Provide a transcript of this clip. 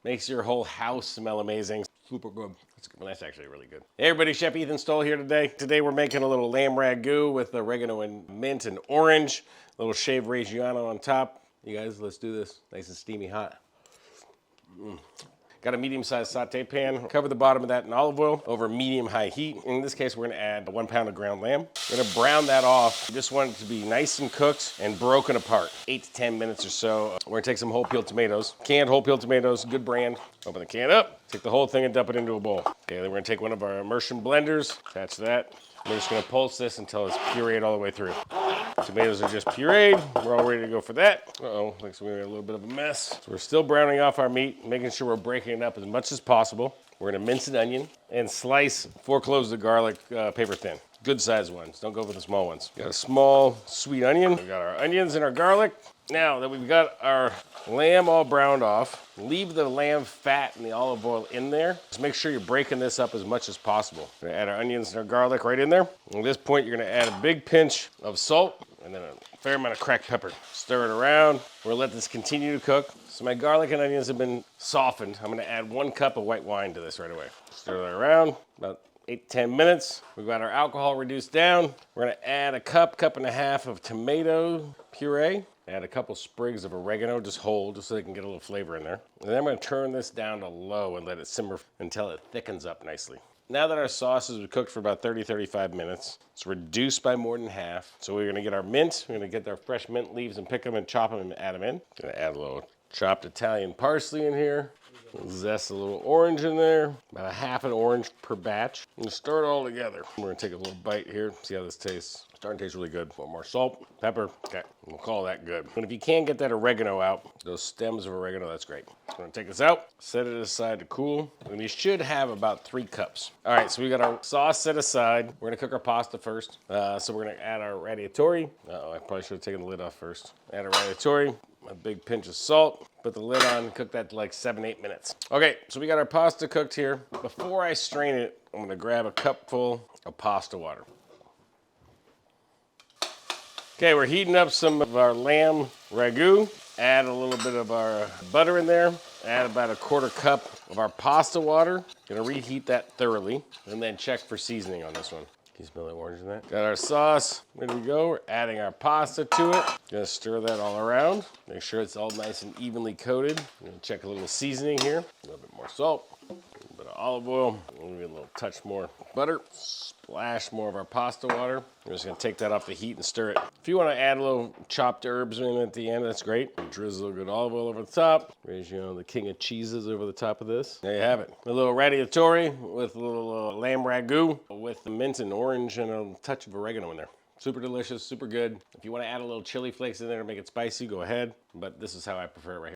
Makes your whole house smell amazing. Super good. That's actually really good. Hey everybody, Chef Ethan Stoll here today. Today we're making a little lamb ragu with oregano and mint and orange. A little shaved Reggiano on top. You guys, let's do this. Nice and steamy hot. Got a medium-sized saute pan. Cover the bottom of that in olive oil over medium-high heat. In this case, we're gonna add 1 pound of ground lamb. We're gonna brown that off. We just want it to be nice and cooked and broken apart. 8 to 10 minutes or so. We're gonna take some whole peeled tomatoes. Canned whole peeled tomatoes, good brand. Open the can up, take the whole thing and dump it into a bowl. Okay, then we're gonna take one of our immersion blenders, attach that. We're just gonna pulse this until it's pureed all the way through. Tomatoes are just pureed. We're all ready to go for that. Uh-oh, looks like we made a little bit of a mess. So we're still browning off our meat, making sure we're breaking it up as much as possible. We're gonna mince an onion and slice 4 cloves of garlic paper thin. Good sized ones, don't go for the small ones. Got a small sweet onion. We got our onions and our garlic. Now that we've got our lamb all browned off, leave the lamb fat and the olive oil in there. Just make sure you're breaking this up as much as possible. We're gonna add our onions and our garlic right in there. At this point, you're gonna add a big pinch of salt and then a fair amount of cracked pepper. Stir it around. We're gonna let this continue to cook. So my garlic and onions have been softened. I'm gonna add 1 cup of white wine to this right away. Stir that around, about 8 to 10 minutes. We've got our alcohol reduced down. We're gonna add a cup and a half of tomato puree. Add a couple sprigs of oregano, just whole, just so they can get a little flavor in there. And then I'm gonna turn this down to low and let it simmer until it thickens up nicely. Now that our sauce has been cooked for about 30-35 minutes, it's reduced by more than half. So we're gonna get our mint, we're gonna get our fresh mint leaves and pick them and chop them and add them in. Gonna add a little chopped Italian parsley in here. Zest a little orange in there, about a half an orange per batch. And stir it all together. We're gonna take a little bite here, see how this tastes. Starting to taste really good. A little more salt, pepper, okay, we'll call that good. And if you can get that oregano out, those stems of oregano, that's great. I'm gonna take this out, set it aside to cool, and you should have about 3 cups. All right, so we got our sauce set aside. We're gonna cook our pasta first. So we're gonna add our Radiatori. Uh-oh, I probably should have taken the lid off first. Add our Radiatori, a big pinch of salt, put the lid on, cook that to like 7-8 minutes. Okay, so we got our pasta cooked here. Before I strain it, I'm gonna grab a cupful of pasta water. Okay, we're heating up some of our lamb ragu. Add a little bit of our butter in there. Add about a 1/4 cup of our pasta water. Gonna reheat that thoroughly, and then check for seasoning on this one. Can you smell that orange in that? Got our sauce ready to go. We're adding our pasta to it. Gonna stir that all around. Make sure it's all nice and evenly coated. Gonna check a little seasoning here. A little bit more salt. A little bit of olive oil. Maybe a little touch more butter. Splash more of our pasta water. We're just gonna take that off the heat and stir it. If you wanna add a little chopped herbs in at the end, that's great. Drizzle a good olive oil over the top. Reggiano, the king of cheeses, over the top of this. There you have it. A little Radiatori with a little lamb ragu with the mint and orange and a touch of oregano in there. Super delicious, super good. If you wanna add a little chili flakes in there to make it spicy, go ahead. But this is how I prefer it right here.